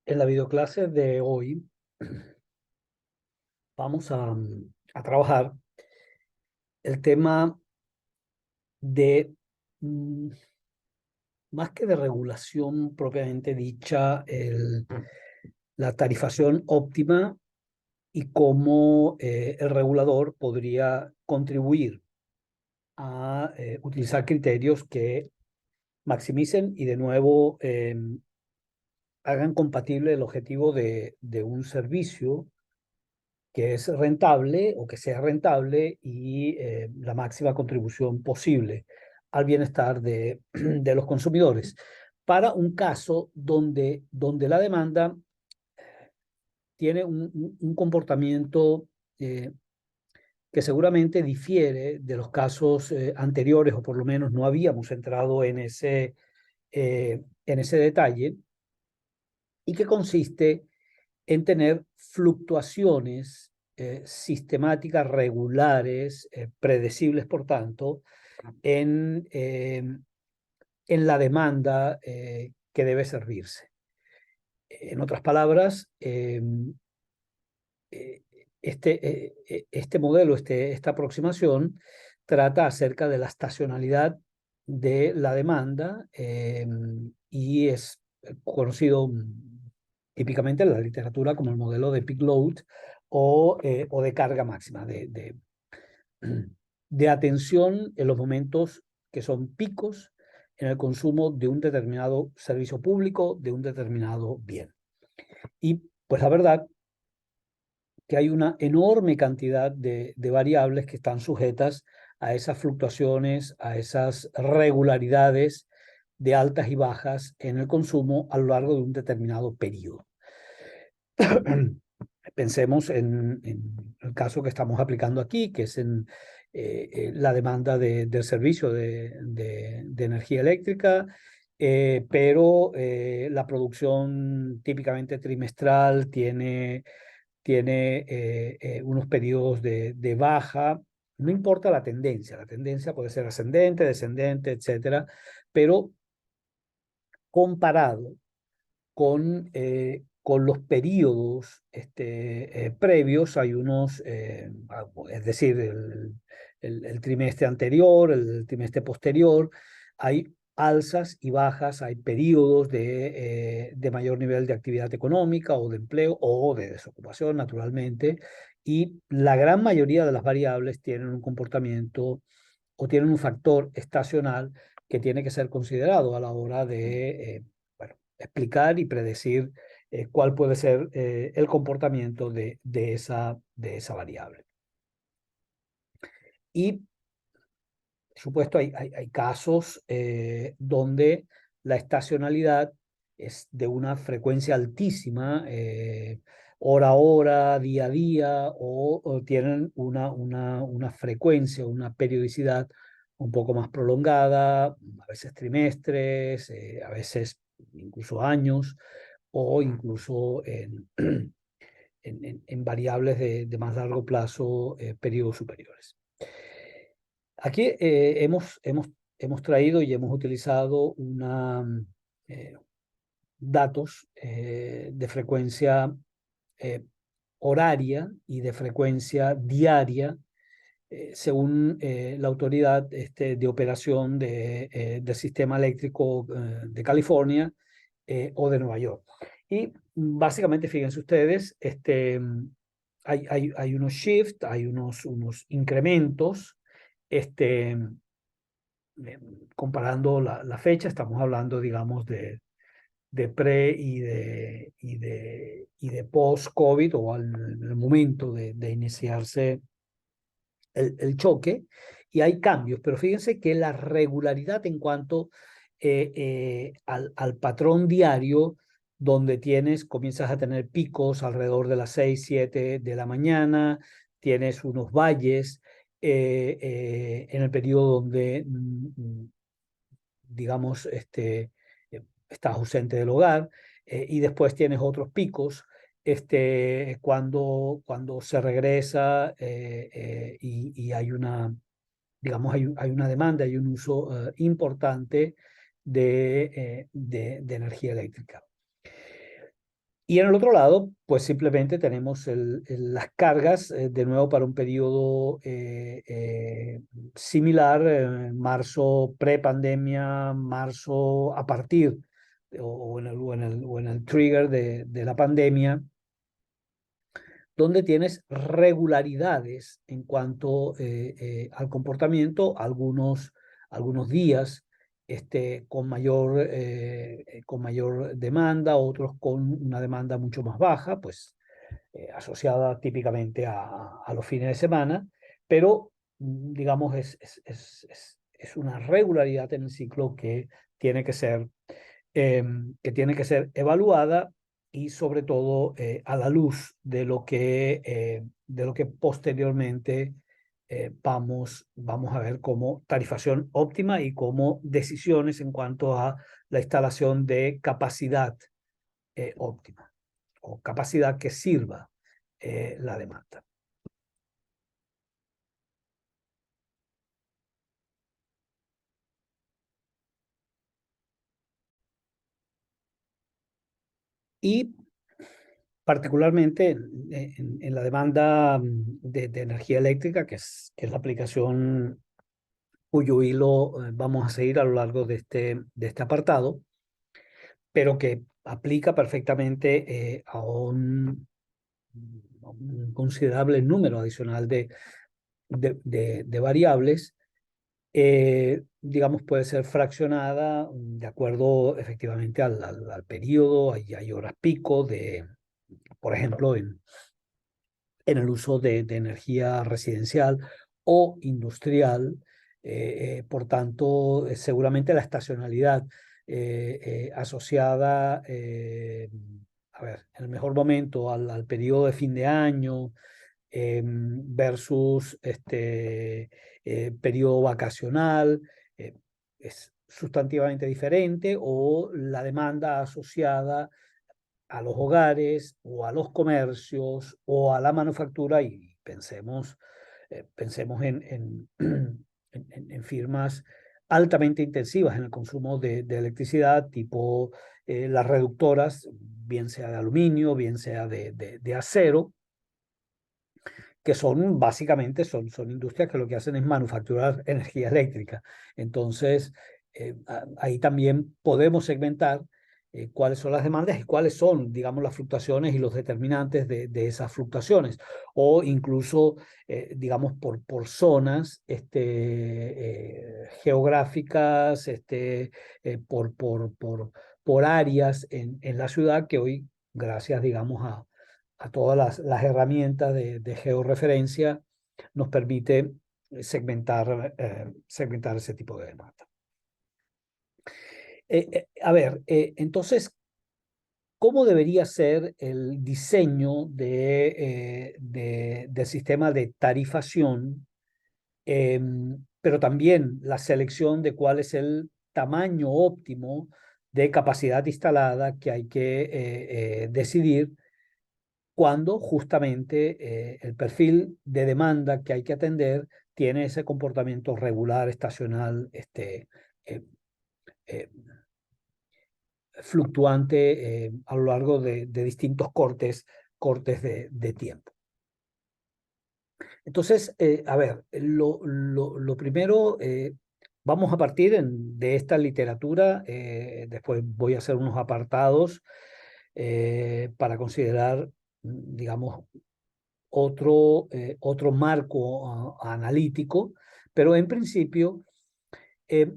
En la videoclase de hoy vamos a trabajar el tema de, mm, más que de regulación propiamente dicha, la tarifación óptima y cómo el regulador podría contribuir a utilizar criterios que maximicen y de nuevo hagan compatible el objetivo de un servicio que es rentable o que sea rentable y la máxima contribución posible al bienestar de los consumidores. Para un caso donde la demanda tiene un comportamiento que seguramente difiere de los casos anteriores, o por lo menos no habíamos entrado en ese detalle, y que consiste en tener fluctuaciones sistemáticas, regulares, predecibles, por tanto, en la demanda que debe servirse. En otras palabras, este modelo, esta aproximación, trata acerca de la estacionalidad de la demanda y es conocido típicamente en la literatura como el modelo de peak load o de carga máxima, de atención en los momentos que son picos en el consumo de un determinado servicio público, de un determinado bien. Y pues la verdad que hay una enorme cantidad de variables que están sujetas a esas fluctuaciones, a esas regularidades de altas y bajas en el consumo a lo largo de un determinado periodo. Pensemos en el caso que estamos aplicando aquí, que es en la demanda del servicio de energía eléctrica, pero la producción típicamente trimestral tiene unos periodos de baja. No importa la tendencia puede ser ascendente, descendente, etcétera, pero comparado con los periodos previos, hay unos, es decir, el trimestre anterior, el trimestre posterior, hay alzas y bajas, hay periodos de mayor nivel de actividad económica o de empleo o de desocupación, naturalmente, y la gran mayoría de las variables tienen un comportamiento o tienen un factor estacional que tiene que ser considerado a la hora de bueno, explicar y predecir cuál puede ser el comportamiento de esa variable. Y, por supuesto, hay casos donde la estacionalidad es de una frecuencia altísima, hora a hora, día a día, o tienen una frecuencia, una periodicidad un poco más prolongada, a veces trimestres, a veces incluso años, o incluso en variables de más largo plazo, periodos superiores. Aquí hemos traído y hemos utilizado eh, datos de frecuencia eh, horaria y de frecuencia diaria según la autoridad de operación del sistema eléctrico de California o de Nueva York. Y básicamente, fíjense ustedes, hay unos shifts, hay unos incrementos, este, comparando la fecha, estamos hablando, digamos, de pre y de post-COVID o al el momento de iniciarse el choque, y hay cambios, pero fíjense que la regularidad en cuanto al patrón diario, donde comienzas a tener picos alrededor de las 6 7 de la mañana, tienes unos valles en el periodo donde, digamos, estás ausente del hogar, y después tienes otros picos cuando se regresa y hay digamos, hay una demanda, hay un uso importante de energía eléctrica. Y en el otro lado, pues simplemente tenemos las cargas, de nuevo para un periodo similar, marzo pre-pandemia, marzo a partir, o en el trigger de la pandemia, donde tienes regularidades en cuanto al comportamiento, algunos días con mayor demanda, otros con una demanda mucho más baja, pues asociada típicamente a los fines de semana, pero digamos es una regularidad en el ciclo tiene que ser, que tiene que ser evaluada y sobre todo a la luz de lo que posteriormente vamos a ver como tarifación óptima y como decisiones en cuanto a la instalación de capacidad óptima o capacidad que sirva la demanda. Y particularmente en la demanda de energía eléctrica, que es la aplicación cuyo hilo vamos a seguir a lo largo de este apartado, pero que aplica perfectamente a un considerable número adicional de variables. Digamos, puede ser fraccionada de acuerdo efectivamente al periodo. Hay horas pico por ejemplo, en el uso de energía residencial o industrial. Por tanto, seguramente la estacionalidad asociada, a ver, en el mejor momento al periodo de fin de año, versus periodo vacacional, es sustantivamente diferente, o la demanda asociada a los hogares o a los comercios o a la manufactura, y pensemos en firmas altamente intensivas en el consumo de electricidad, tipo las reductoras, bien sea de aluminio, bien sea de acero, que son básicamente son industrias que lo que hacen es manufacturar energía eléctrica. Entonces, ahí también podemos segmentar cuáles son las demandas y cuáles son, digamos, las fluctuaciones y los determinantes de esas fluctuaciones, o incluso, digamos, por zonas geográficas, por áreas en la ciudad que hoy, gracias, digamos, a todas las herramientas de georreferencia, nos permite segmentar ese tipo de demanda. A ver, entonces, ¿cómo debería ser el diseño del sistema de tarifación, pero también la selección de cuál es el tamaño óptimo de capacidad instalada que hay que decidir cuando justamente el perfil de demanda que hay que atender tiene ese comportamiento regular, estacional, eh, eh, fluctuante a lo largo de distintos cortes de tiempo? Entonces, a ver, lo primero, vamos a partir de esta literatura. Después voy a hacer unos apartados para considerar, digamos, otro marco analítico, pero en principio eh,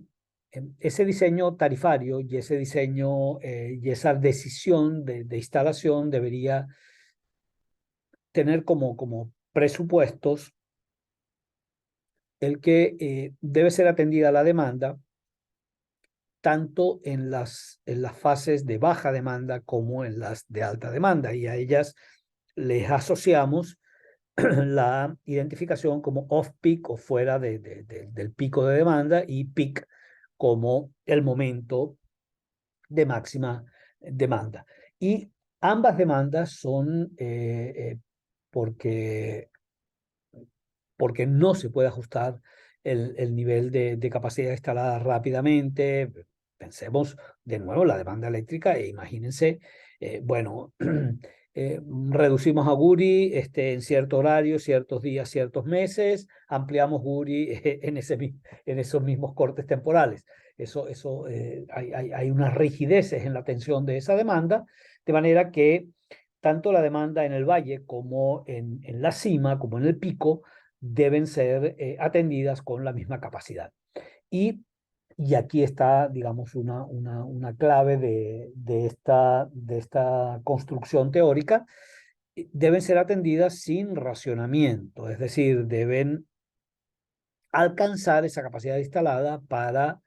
ese diseño tarifario y ese diseño y esa decisión de instalación debería tener como presupuestos el que debe ser atendida la demanda tanto en las fases de baja demanda como en las de alta demanda, y a ellas les asociamos la identificación como off-peak o fuera del pico de demanda, y peak como el momento de máxima demanda. Y ambas demandas son porque, porque no se puede ajustar el nivel de capacidad instalada rápidamente. Pensemos de nuevo en la demanda eléctrica e imagínense, bueno, reducimos a Guri en cierto horario, ciertos días, ciertos meses, ampliamos Guri en esos mismos cortes temporales. Hay unas rigideces en la atención de esa demanda, de manera que tanto la demanda en el valle como en la cima, como en el pico, deben ser atendidas con la misma capacidad. Y, y aquí está, digamos, una clave de esta construcción teórica. Deben ser atendidas sin racionamiento, es decir, deben alcanzar esa capacidad instalada para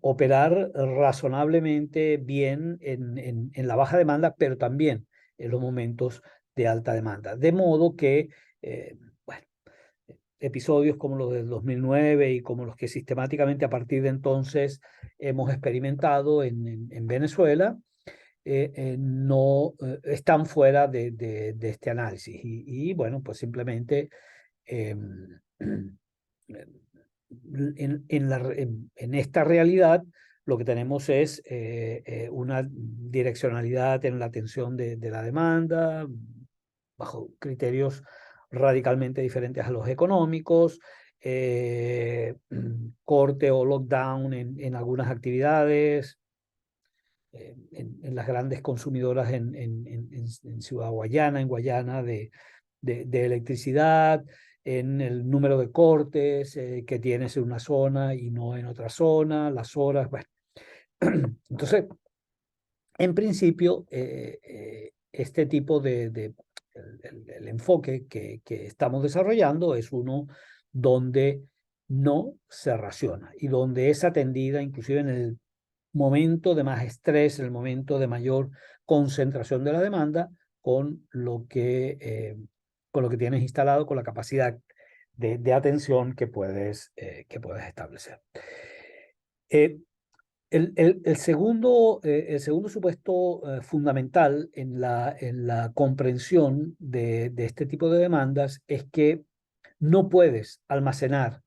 operar razonablemente bien en la baja demanda, pero también en los momentos de alta demanda. De modo que, bueno, episodios como los del 2009 y como los que sistemáticamente a partir de entonces hemos experimentado en Venezuela, no están fuera de este análisis. Bueno, pues simplemente eh, en esta realidad lo que tenemos es una direccionalidad en la atención de la demanda, bajo criterios radicalmente diferentes a los económicos, corte o lockdown en algunas actividades, en las grandes consumidoras en Ciudad Guayana, en Guayana, de electricidad, en el número de cortes que tienes en una zona y no en otra zona, las horas, bueno. Entonces, en principio, este tipo el enfoque que estamos desarrollando es uno donde no se raciona y donde es atendida inclusive en el momento de más estrés, en el momento de mayor concentración de la demanda, con lo que tienes instalado, con la capacidad de atención que puedes establecer. Eh, el segundo supuesto fundamental en la comprensión de este tipo de demandas es que no puedes almacenar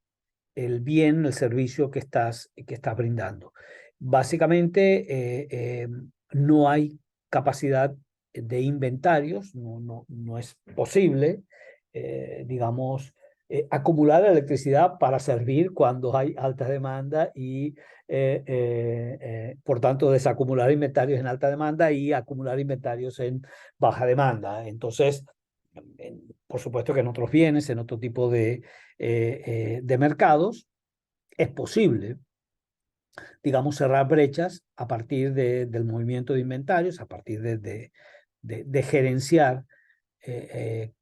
el bien, el servicio que estás brindando. Básicamente, no hay capacidad de inventarios, no es posible, digamos, acumular electricidad para servir cuando hay alta demanda y, por tanto, desacumular inventarios en alta demanda y acumular inventarios en baja demanda. Entonces, por supuesto que en otros bienes, en otro tipo de mercados, es posible, digamos, cerrar brechas a partir del movimiento de inventarios, a partir de gerenciar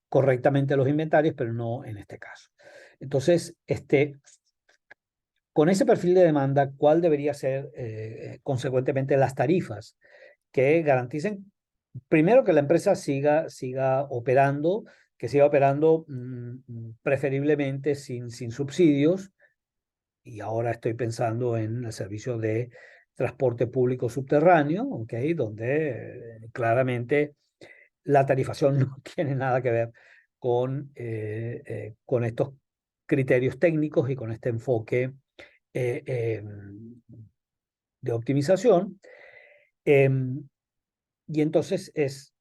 correctamente los inventarios, pero no en este caso. Entonces, con ese perfil de demanda, ¿cuál debería ser consecuentemente las tarifas que garanticen, primero, que la empresa siga operando, que siga operando preferiblemente sin subsidios? Y ahora estoy pensando en el servicio de transporte público subterráneo, ¿okay? Donde claramente la tarifación no tiene nada que ver con estos criterios técnicos y con este enfoque eh, eh, de optimización. Eh, y entonces es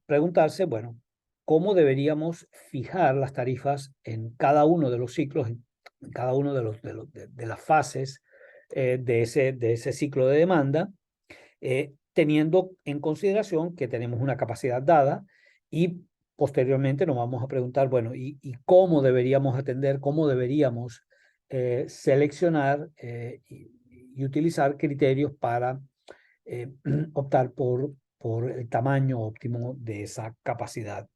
preguntarse, bueno, ¿cómo deberíamos fijar las tarifas en cada uno de los ciclos, en cada uno de las fases de ese ciclo de demanda, teniendo en consideración que tenemos una capacidad dada y posteriormente nos vamos a preguntar, bueno, ¿y cómo deberíamos atender, cómo deberíamos seleccionar y utilizar criterios para optar por el tamaño óptimo de esa capacidad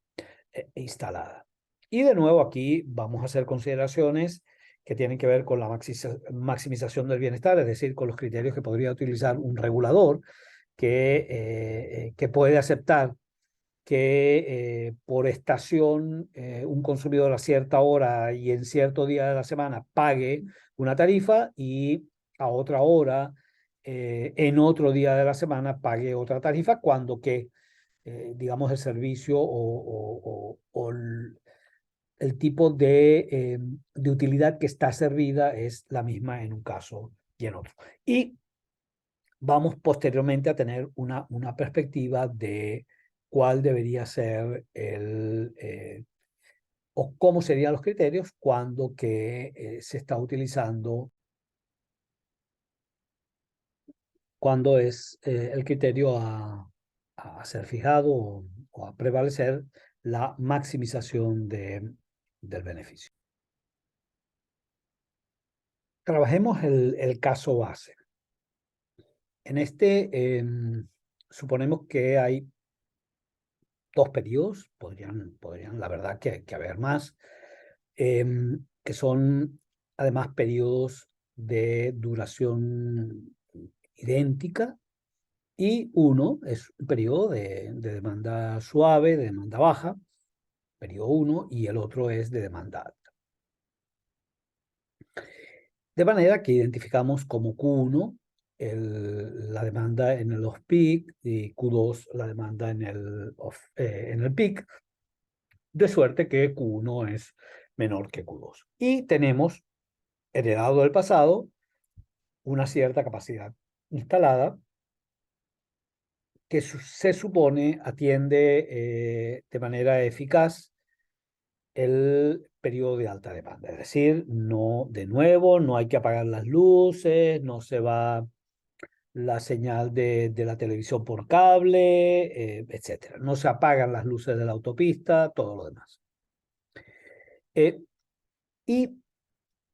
instalada? Y de nuevo aquí vamos a hacer consideraciones que tienen que ver con la maximización del bienestar, es decir, con los criterios que podría utilizar un regulador que puede aceptar que por estación un consumidor a cierta hora y en cierto día de la semana pague una tarifa y a otra hora en otro día de la semana pague otra tarifa, cuando que, digamos, el servicio o el tipo de utilidad que está servida es la misma en un caso y en otro. Y vamos posteriormente a tener una perspectiva de cuál debería ser o cómo serían los criterios cuando se está utilizando, cuando es el criterio a ser fijado o a prevalecer la maximización del beneficio. Trabajemos el caso base. En suponemos que hay dos periodos, podrían la verdad que haber más, que son además periodos de duración idéntica, y uno es un periodo de demanda suave, de demanda baja, periodo 1, y el otro es de demanda alta. De manera que identificamos como Q1 la demanda en el off-peak y Q2 la demanda en el peak, de suerte que Q1 es menor que Q2. Y tenemos, heredado del pasado, una cierta capacidad instalada que se supone atiende de manera eficaz el periodo de alta demanda. Es decir, no, de nuevo, no hay que apagar las luces, no se va la señal de la televisión por cable, etcétera. No se apagan las luces de la autopista, todo lo demás. Y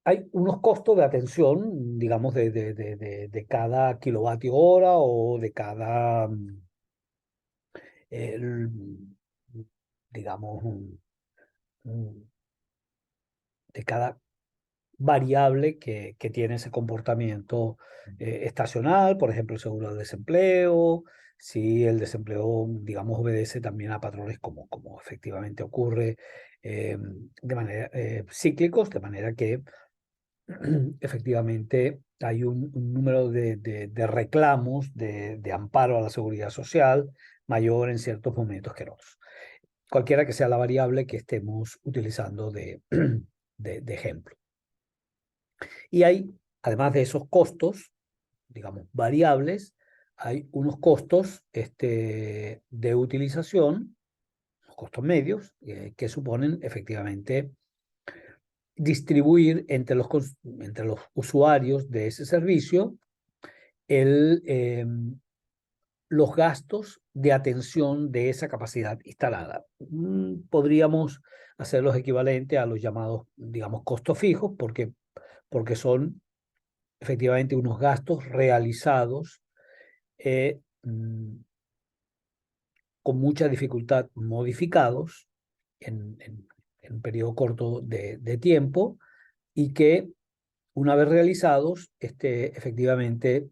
hay unos costos de atención, digamos, de cada kilovatio hora o de cada, el- digamos, de cada variable que tiene ese comportamiento estacional, por ejemplo, el seguro de desempleo, si el desempleo, digamos, obedece también a patrones como efectivamente ocurre de manera cíclicos, de manera que efectivamente hay un número de reclamos de amparo a la seguridad social mayor en ciertos momentos que en otros. Cualquiera que sea la variable que estemos utilizando de ejemplo. Y hay, además de esos costos, digamos, variables, hay unos costos de utilización, los costos medios, que suponen efectivamente distribuir entre los usuarios de ese servicio el, los gastos de atención de esa capacidad instalada. Podríamos hacerlos equivalentes a los llamados, digamos, costos fijos, porque son efectivamente unos gastos realizados eh, mm, con mucha dificultad modificados en un periodo corto de tiempo, y que una vez realizados, efectivamente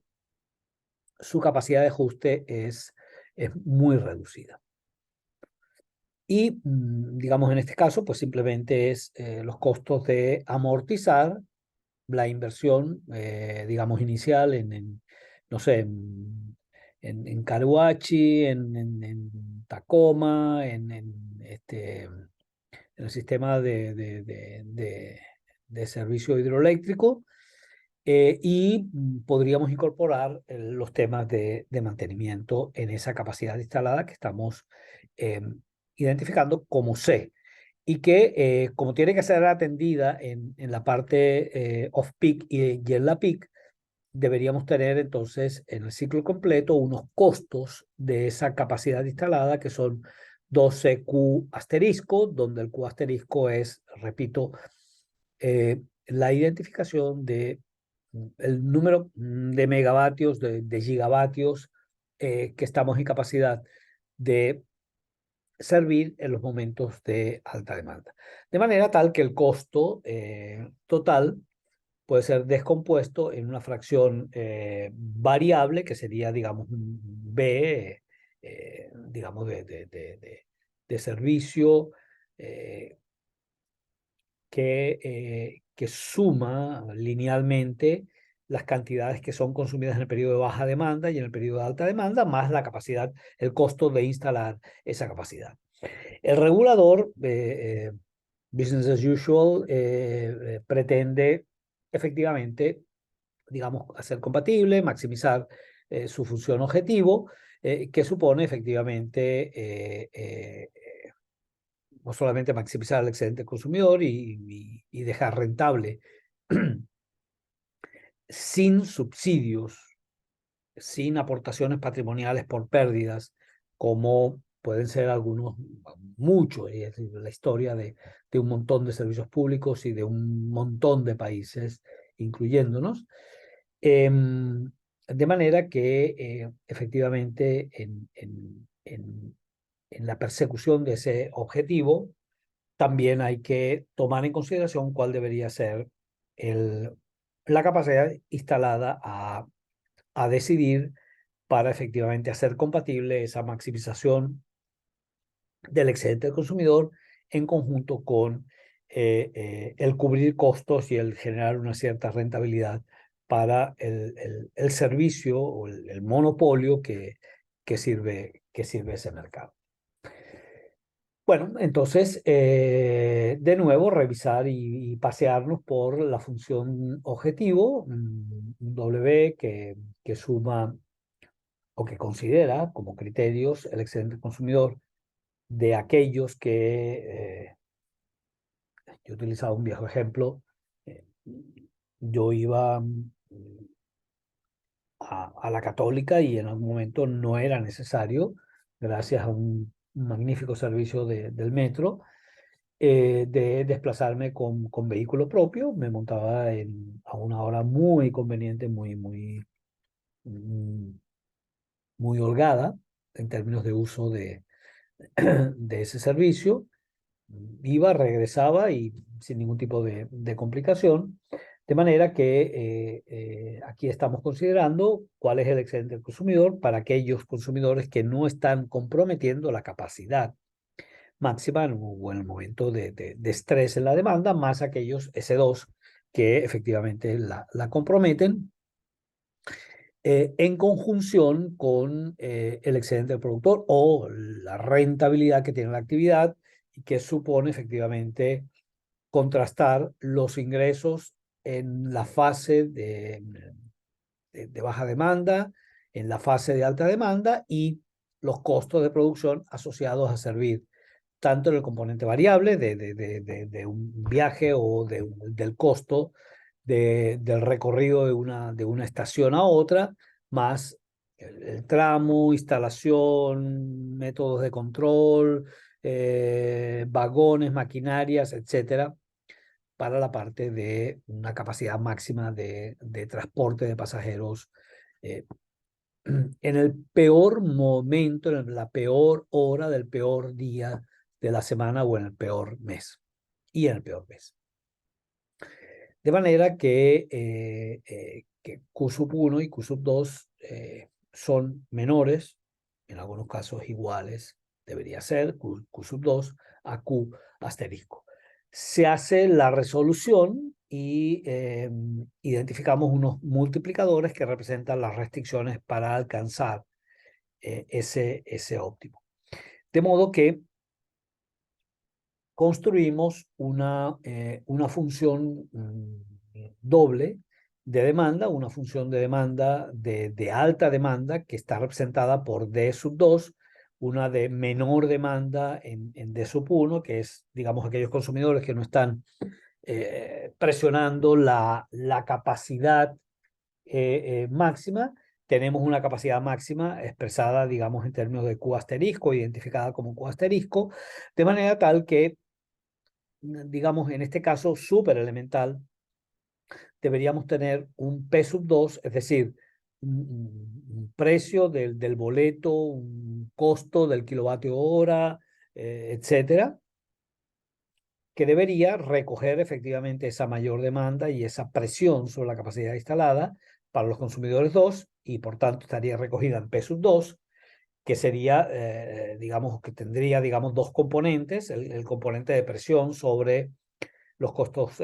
su capacidad de ajuste es muy reducida. Y, digamos, en este caso, pues simplemente es los costos de amortizar la inversión, digamos, inicial no sé, en Caruachi, en Tacoma, en el sistema de servicio hidroeléctrico, y podríamos incorporar los temas de mantenimiento en esa capacidad instalada que estamos eh, identificando como C, y que como tiene que ser atendida en la parte off-peak y en la peak, deberíamos tener entonces en el ciclo completo unos costos de esa capacidad instalada que son 12Q asterisco, donde el Q asterisco es, repito, la identificación de el número de megavatios, de gigavatios que estamos en capacidad de servir en los momentos de alta demanda. De manera tal que el costo total puede ser descompuesto en una fracción variable, que sería, digamos, un B, digamos, de servicio, eh, que suma linealmente las cantidades que son consumidas en el periodo de baja demanda y en el periodo de alta demanda, más la capacidad, el costo de instalar esa capacidad. El regulador, business as usual, pretende efectivamente, digamos, hacer compatible, maximizar su función objetivo, que supone efectivamente no solamente maximizar el excedente consumidor y dejar rentable sin subsidios, sin aportaciones patrimoniales por pérdidas, como pueden ser algunos, muchos, es decir, la historia de un montón de servicios públicos y de un montón de países, incluyéndonos. De manera que efectivamente en la persecución de ese objetivo también hay que tomar en consideración cuál debería ser el, la capacidad instalada a decidir para efectivamente hacer compatible esa maximización del excedente del consumidor en conjunto con el cubrir costos y el generar una cierta rentabilidad para el servicio o el monopolio que sirve ese mercado. Bueno, entonces, de nuevo, revisar y pasearnos por la función objetivo, un W que suma o que considera como criterios el excedente consumidor de aquellos que, yo he utilizado un viejo ejemplo, eh, yo iba a la Católica y en algún momento no era necesario, gracias a un magnífico servicio del metro, de desplazarme con vehículo propio. Me montaba a una hora muy conveniente, mm, muy holgada en términos de uso de ese servicio. Iba, regresaba y sin ningún tipo de complicación. De manera que aquí estamos considerando cuál es el excedente del consumidor para aquellos consumidores que no están comprometiendo la capacidad máxima o en el momento de estrés en la demanda, más aquellos S2 que efectivamente la comprometen en conjunción con el excedente del productor o la rentabilidad que tiene la actividad y que supone efectivamente contrastar los ingresos en la fase de baja demanda, en la fase de alta demanda y los costos de producción asociados a servir tanto en el componente variable de un viaje o del costo del recorrido de una estación a otra, más el tramo, instalación, métodos de control, vagones, maquinarias, etcétera, para la parte de una capacidad máxima de transporte de pasajeros eh, en el peor momento, en la peor hora del peor día de la semana o en el peor mes. Y en el peor mes. De manera que Q sub 1 y Q sub 2 son menores, en algunos casos iguales, debería ser Q sub 2 a Q asterisco. Se hace la resolución y identificamos unos multiplicadores que representan las restricciones para alcanzar ese óptimo. De modo que construimos una función doble de demanda, una función de demanda de alta demanda que está representada por D sub 2, una de menor demanda en D sub 1, que es, digamos, aquellos consumidores que no están presionando la capacidad máxima. Tenemos una capacidad máxima expresada, digamos, en términos de Q asterisco, identificada como Q asterisco, de manera tal que, digamos, en este caso súper elemental, deberíamos tener un P sub 2, es decir, un precio del boleto, un costo del kilovatio hora, etcétera, que debería recoger efectivamente esa mayor demanda y esa presión sobre la capacidad instalada para los consumidores 2 y por tanto estaría recogida en P sub 2, que sería, digamos, que tendría, digamos, dos componentes, el componente de presión sobre los costos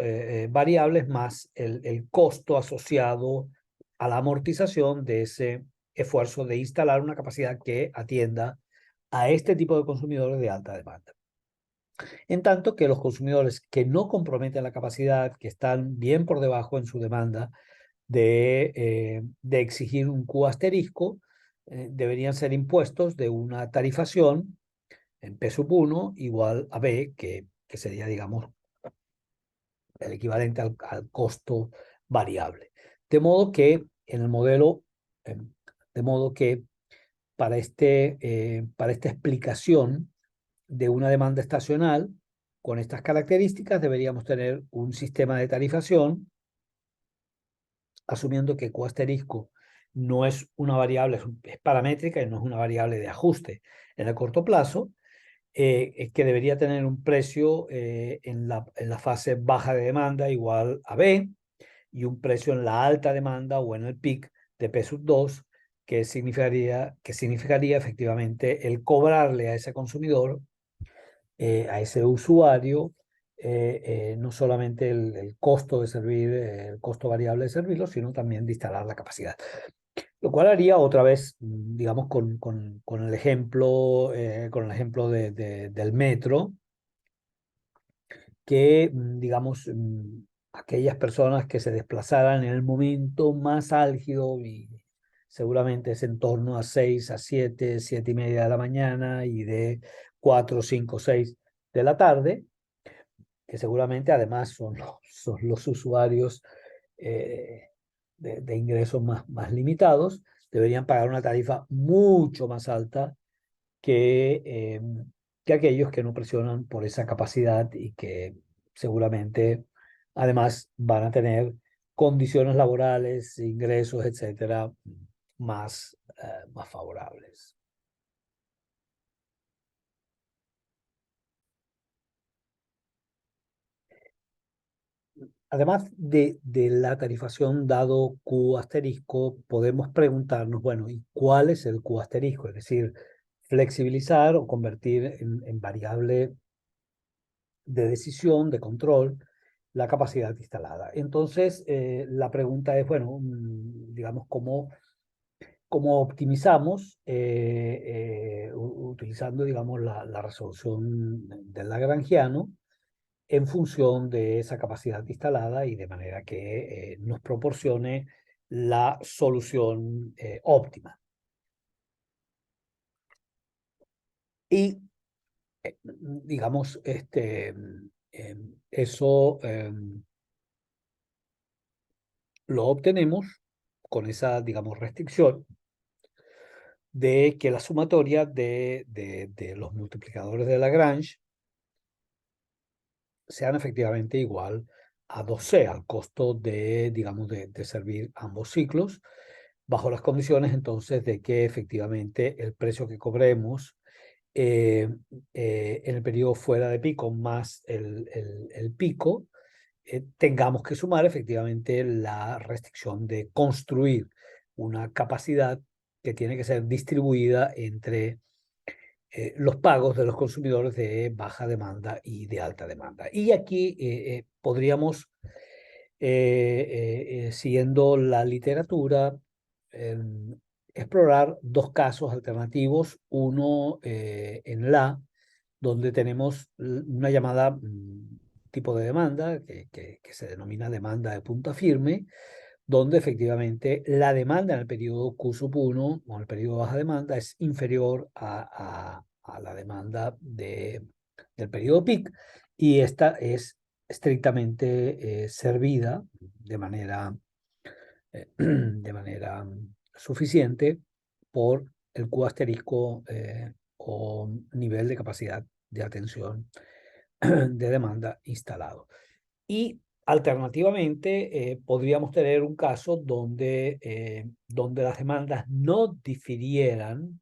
variables más el costo asociado a la amortización de ese esfuerzo de instalar una capacidad que atienda a este tipo de consumidores de alta demanda. En tanto que los consumidores que no comprometen la capacidad, que están bien por debajo en su demanda, de exigir un Q asterisco, deberían ser impuestos de una tarifación en P sub 1 igual a B, que sería, digamos, el equivalente al costo variable. De modo que en el modelo, eh, de modo que para esta explicación de una demanda estacional con estas características deberíamos tener un sistema de tarifación asumiendo que Q asterisco no es una variable, es paramétrica y no es una variable de ajuste en el corto plazo, es que debería tener un precio en la fase baja de demanda igual a B y un precio en la alta demanda o en el peak de P sub 2, que significaría efectivamente el cobrarle a ese consumidor, a ese usuario, no solamente el costo de servir, el costo variable de servirlo, sino también de instalar la capacidad. Lo cual haría otra vez, digamos, con el ejemplo del metro, que, digamos, aquellas personas que se desplazaran en el momento más álgido, y seguramente es en torno a 6 a 7, 7 y media de la mañana y de 4, 5, 6 de la tarde, que seguramente además son los usuarios eh, de ingresos más limitados, deberían pagar una tarifa mucho más alta que, eh, que aquellos que no presionan por esa capacidad y que seguramente además van a tener condiciones laborales, ingresos, etcétera, más favorables. Además de la tarifación dado Q asterisco, podemos preguntarnos, bueno, ¿y cuál es el Q asterisco? Es decir, flexibilizar o convertir en variable de decisión, de control, la capacidad instalada. Entonces, la pregunta es, bueno, digamos, ¿cómo optimizamos utilizando, digamos, la resolución del Lagrangiano en función de esa capacidad instalada y de manera que nos proporcione la solución óptima? Y, digamos, eso lo obtenemos con esa, digamos, restricción de que la sumatoria de los multiplicadores de Lagrange sean efectivamente igual a 2C, al costo de, digamos, de servir ambos ciclos, bajo las condiciones entonces de que efectivamente el precio que cobremos eh, en el periodo fuera de pico más el pico, tengamos que sumar efectivamente la restricción de construir una capacidad que tiene que ser distribuida entre los pagos de los consumidores de baja demanda y de alta demanda. Y aquí podríamos, siguiendo la literatura, explorar dos casos alternativos, uno en la, donde tenemos una llamada tipo de demanda que se denomina demanda de punta firme, donde efectivamente la demanda en el periodo Q sub 1 o en el periodo de baja demanda es inferior a la demanda del periodo peak, y esta es estrictamente servida de manera suficiente por el Q asterisco o nivel de capacidad de atención de demanda instalado. Y alternativamente, podríamos tener un caso donde las demandas no difirieran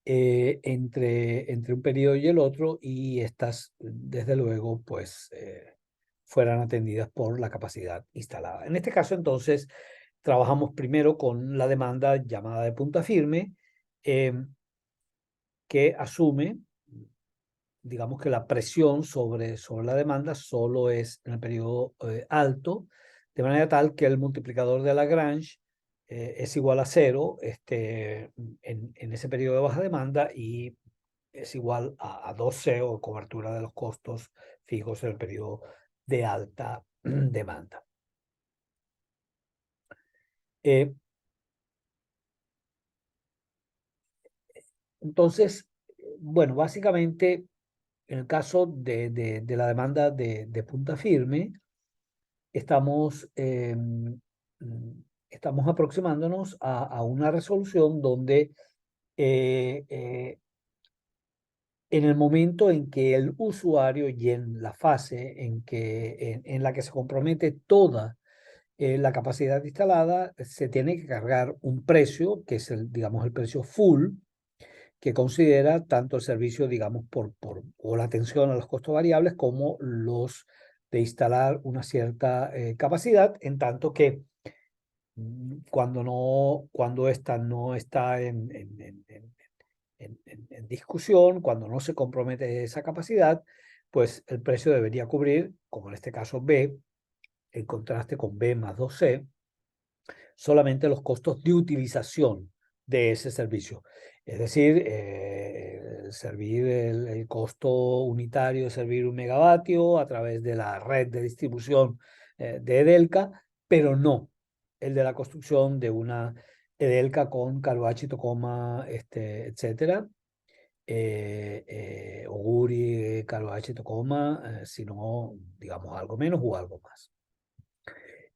entre un periodo y el otro, y estas, desde luego, pues fueran atendidas por la capacidad instalada. En este caso, entonces, trabajamos primero con la demanda llamada de punta firme, eh, que asume, digamos, que la presión sobre la demanda solo es en el periodo alto, de manera tal que el multiplicador de Lagrange es igual a cero en ese periodo de baja demanda, y es igual a 2C, o cobertura de los costos fijos en el periodo de alta demanda. Eh, entonces, bueno, básicamente, en el caso de la demanda de punta firme, estamos, estamos aproximándonos a una resolución donde eh, eh, en el momento en que el usuario y en la fase en la que se compromete toda la capacidad instalada, se tiene que cargar un precio, que es el, digamos, el precio full, que considera tanto el servicio, digamos, o la atención a los costos variables como los de instalar una cierta capacidad, en tanto que cuando esta no está en discusión, cuando no se compromete esa capacidad, pues el precio debería cubrir, como en este caso B, en contraste con B más 2C, solamente los costos de utilización de ese servicio. Es decir, servir el costo unitario de servir 1 megavatio a través de la red de distribución de Edelca, pero no el de la construcción de una Edelca con Caroachi, Tocoma, etcétera, Oguri, Caroachi, Tocoma, sino, digamos, algo menos o algo más.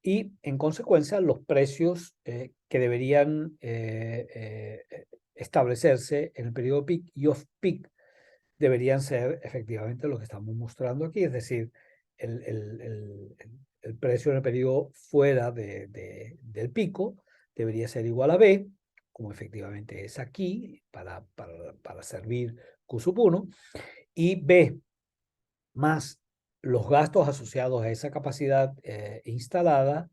Y en consecuencia, los precios que deberían establecerse en el periodo peak y off-peak deberían ser efectivamente lo que estamos mostrando aquí, es decir, el precio en el periodo fuera del pico debería ser igual a B, como efectivamente es aquí, para servir Q sub 1, y B más los gastos asociados a esa capacidad instalada,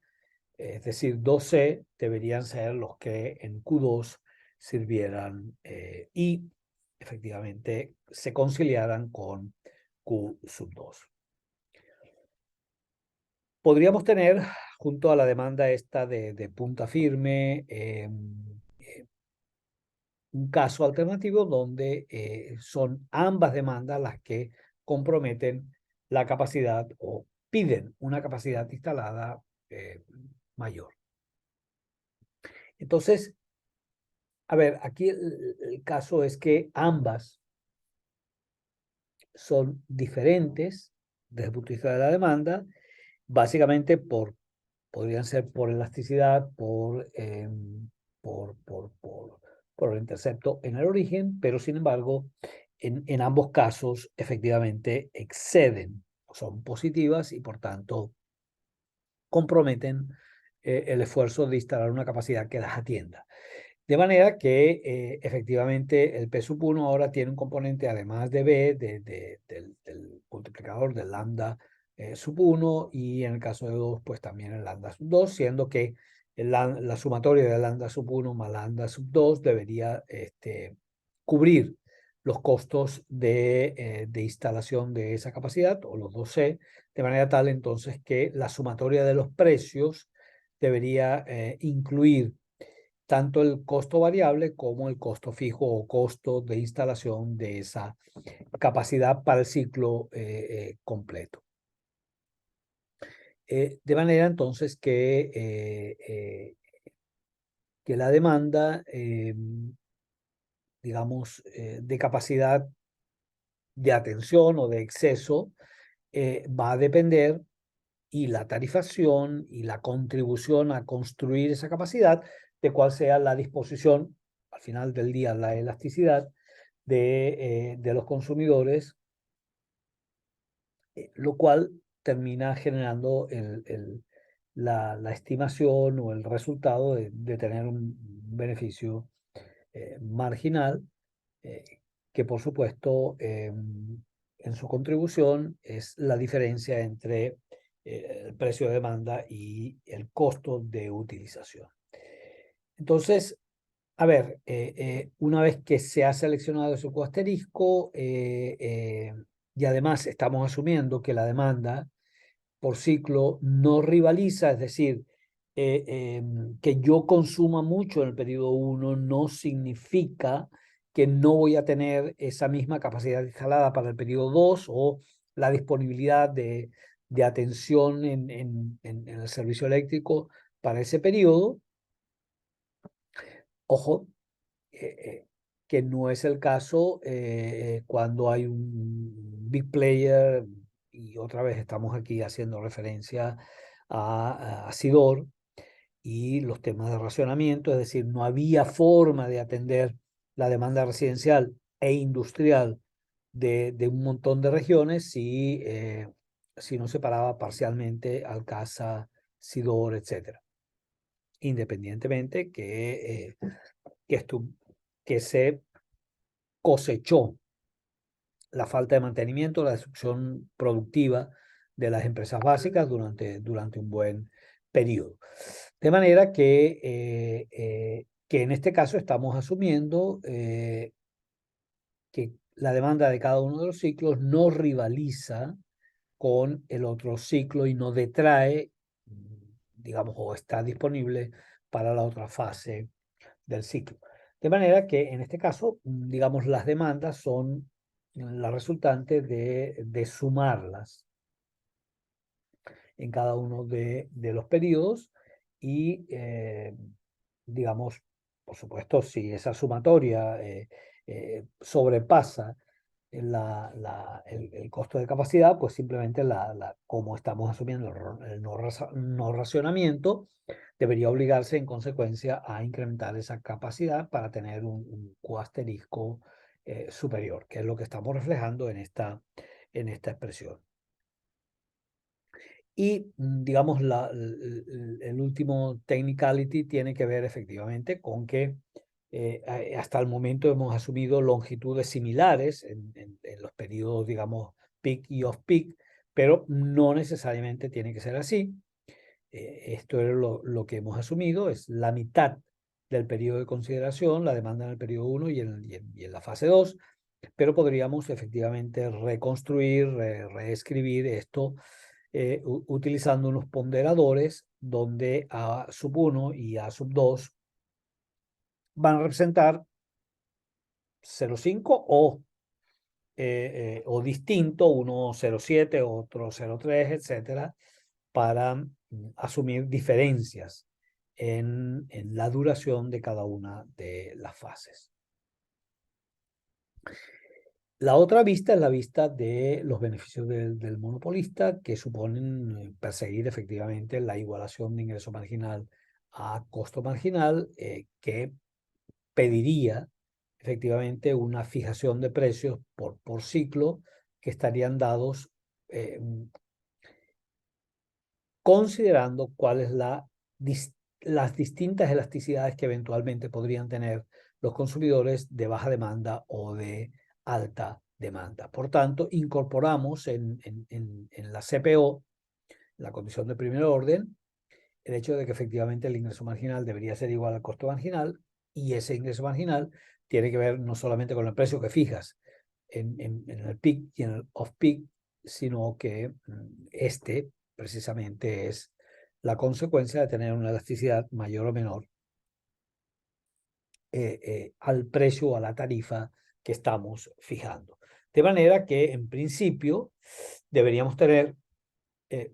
es decir, 2C, deberían ser los que en Q2 sirvieran y efectivamente se conciliaran con Q sub 2. Podríamos tener, junto a la demanda esta de punta firme, un caso alternativo donde son ambas demandas las que comprometen la capacidad o piden una capacidad instalada mayor. Entonces, a ver, aquí el caso es que ambas son diferentes desde el punto de vista de la demanda, básicamente podrían ser por elasticidad, por, por, por, por el intercepto en el origen, pero sin embargo, en ambos casos efectivamente exceden, son positivas y por tanto comprometen el esfuerzo de instalar una capacidad que las atienda. De manera que efectivamente el P sub 1 ahora tiene un componente, además de B, del multiplicador del lambda sub 1, y en el caso de 2, pues también el lambda sub 2, siendo que la sumatoria de lambda sub 1 más lambda sub 2 debería cubrir los costos de instalación de esa capacidad, o los 2C, de manera tal entonces que la sumatoria de los precios debería incluir tanto el costo variable como el costo fijo o costo de instalación de esa capacidad para el ciclo completo. De manera entonces que la demanda, digamos, de capacidad de atención o de exceso va a depender, y la tarifación y la contribución a construir esa capacidad, de cuál sea la disposición, al final del día, la elasticidad de los consumidores, lo cual termina generando la estimación o el resultado de tener un beneficio marginal, eh, que por supuesto en su contribución es la diferencia entre el precio de demanda y el costo de utilización. Entonces, a ver, una vez que se ha seleccionado ese asterisco y además estamos asumiendo que la demanda por ciclo no rivaliza, es decir, que yo consuma mucho en el periodo 1 no significa que no voy a tener esa misma capacidad instalada para el periodo 2, o la disponibilidad de atención en el servicio eléctrico para ese periodo. Ojo, que no es el caso cuando hay un big player, y otra vez estamos aquí haciendo referencia a Sidor y los temas de racionamiento, es decir, no había forma de atender la demanda residencial e industrial de un montón de regiones si no se paraba parcialmente Alcasa, Sidor, etcétera. Independientemente que, esto, que se cosechó la falta de mantenimiento, la destrucción productiva de las empresas básicas durante un buen periodo. De manera que en este caso estamos asumiendo que la demanda de cada uno de los ciclos no rivaliza con el otro ciclo y no detrae, digamos, o está disponible para la otra fase del ciclo. De manera que en este caso, digamos, las demandas son la resultante de sumarlas en cada uno de los periodos y, digamos, por supuesto, si esa sumatoria sobrepasa el costo de capacidad, pues simplemente como estamos asumiendo el no racionamiento, debería obligarse en consecuencia a incrementar esa capacidad para tener un Q asterisco superior, que es lo que estamos reflejando en esta expresión. Y, digamos, el último technicality tiene que ver efectivamente con que hasta el momento hemos asumido longitudes similares en los periodos, digamos, peak y off-peak, pero no necesariamente tiene que ser así. Esto es lo que hemos asumido, es la mitad del periodo de consideración, la demanda en el periodo 1 y en la fase 2, pero podríamos efectivamente reconstruir, reescribir esto utilizando unos ponderadores donde A sub 1 y A sub 2 van a representar 0,5 o distinto, uno 0,7, otro 0,3, etcétera, para asumir diferencias en la duración de cada una de las fases. La otra vista es la vista de los beneficios del monopolista, que suponen perseguir efectivamente la igualación de ingreso marginal a costo marginal, que pediría efectivamente una fijación de precios por ciclo que estarían dados considerando cuáles las distintas elasticidades que eventualmente podrían tener los consumidores de baja demanda o de alta demanda. Por tanto, incorporamos en la CPO, la condición de primer orden, el hecho de que efectivamente el ingreso marginal debería ser igual al costo marginal, y ese ingreso marginal tiene que ver no solamente con el precio que fijas en el peak y en el off-peak, sino que precisamente es la consecuencia de tener una elasticidad mayor o menor al precio o a la tarifa que estamos fijando. De manera que, en principio, deberíamos tener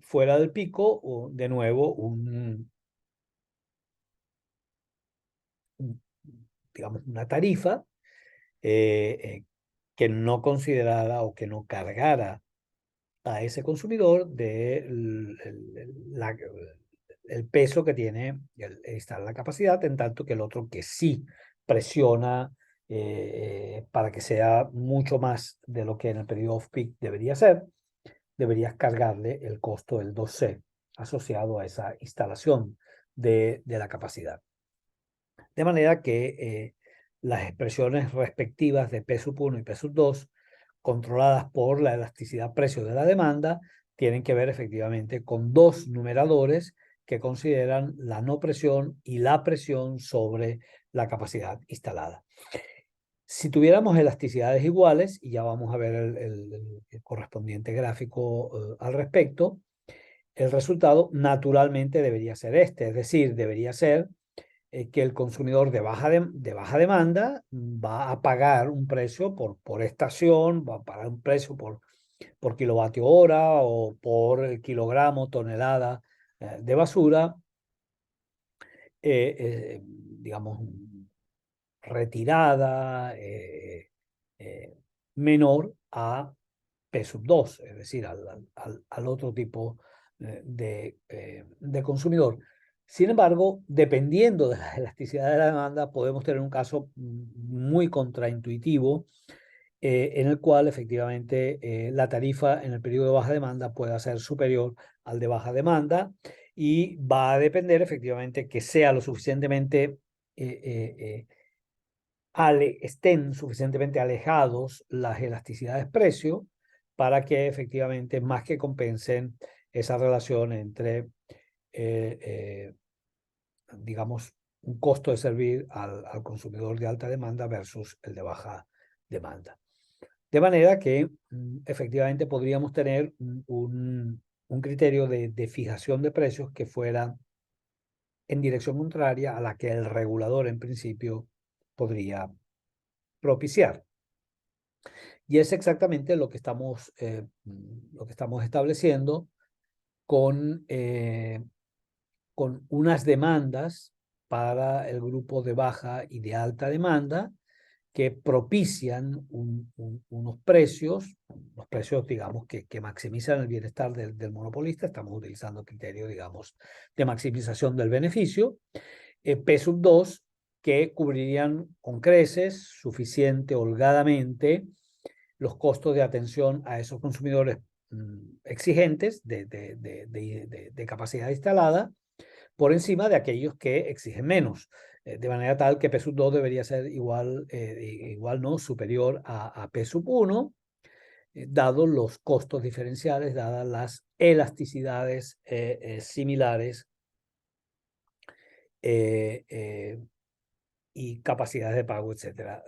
fuera del pico, de nuevo, digamos, una tarifa que no considerara o que no cargara a ese consumidor el peso que tiene instalar la capacidad, en tanto que el otro que sí presiona para que sea mucho más de lo que en el periodo off-peak debería ser, deberías cargarle el costo del 2C asociado a esa instalación de la capacidad. De manera que las expresiones respectivas de P sub 1 y P sub 2, controladas por la elasticidad precio de la demanda, tienen que ver efectivamente con dos numeradores que consideran la no presión y la presión sobre la capacidad instalada. Si tuviéramos elasticidades iguales, y ya vamos a ver el correspondiente gráfico al respecto, el resultado naturalmente debería ser este, es decir, debería ser que el consumidor de baja demanda va a pagar un precio por estación, va a pagar un precio por kilovatio hora o por kilogramo, tonelada de basura, digamos, retirada menor a P sub 2, es decir, al otro tipo de consumidor. Sin embargo, dependiendo de la elasticidad de la demanda, podemos tener un caso muy contraintuitivo en el cual efectivamente la tarifa en el periodo de baja demanda pueda ser superior al de baja demanda y va a depender efectivamente que sea lo suficientemente estén suficientemente alejados las elasticidades precio para que efectivamente más que compensen esa relación entre, digamos, un costo de servir al consumidor de alta demanda versus el de baja demanda. De manera que efectivamente podríamos tener un criterio de fijación de precios que fuera en dirección contraria a la que el regulador en principio podría propiciar. Y es exactamente lo que estamos estableciendo con unas demandas para el grupo de baja y de alta demanda que propician unos precios, digamos, que maximizan el bienestar del monopolista. Estamos utilizando criterios, digamos, de maximización del beneficio. P sub 2, que cubrirían con creces, suficiente, holgadamente, los costos de atención a esos consumidores exigentes de capacidad instalada por encima de aquellos que exigen menos, de manera tal que P sub 2 debería ser igual no, superior a P sub 1, dados los costos diferenciales, dadas las elasticidades similares y capacidades de pago, etcétera,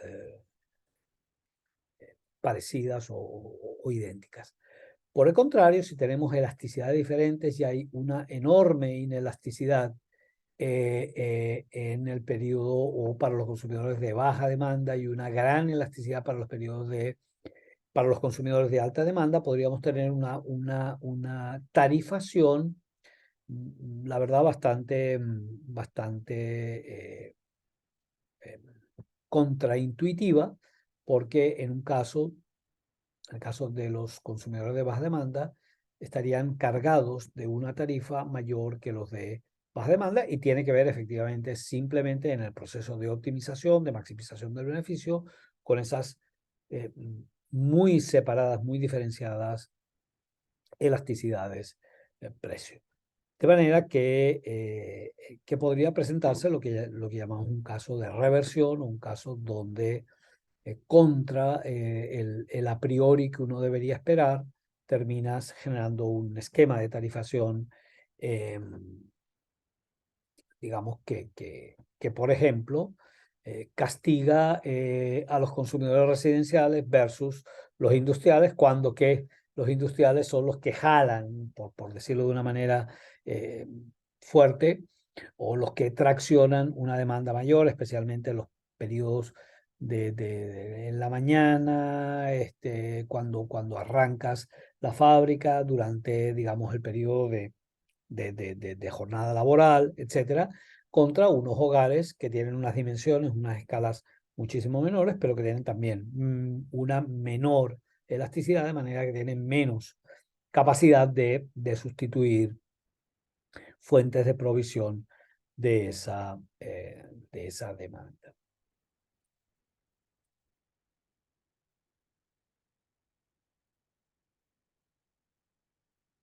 parecidas o idénticas. Por el contrario, si tenemos elasticidades diferentes y hay una enorme inelasticidad en el periodo o para los consumidores de baja demanda y una gran elasticidad para los para los consumidores de alta demanda, podríamos tener una tarifación, la verdad, bastante contraintuitiva, porque en el caso de los consumidores de baja demanda, estarían cargados de una tarifa mayor que los de baja demanda y tiene que ver efectivamente simplemente en el proceso de optimización, de maximización del beneficio, con esas muy separadas, muy diferenciadas elasticidades de precio. De manera que podría presentarse lo que llamamos un caso de reversión o un caso donde contra el a priori que uno debería esperar, terminas generando un esquema de tarifación, digamos, que por ejemplo, castiga a los consumidores residenciales versus los industriales, cuando que los industriales son los que jalan, por decirlo de una manera fuerte, o los que traccionan una demanda mayor, especialmente en los periodos en la mañana, cuando arrancas la fábrica, durante, digamos, el periodo de jornada laboral, etcétera, contra unos hogares que tienen unas dimensiones, unas escalas muchísimo menores, pero que tienen también una menor elasticidad, de manera que tienen menos capacidad de sustituir fuentes de provisión de esa demanda.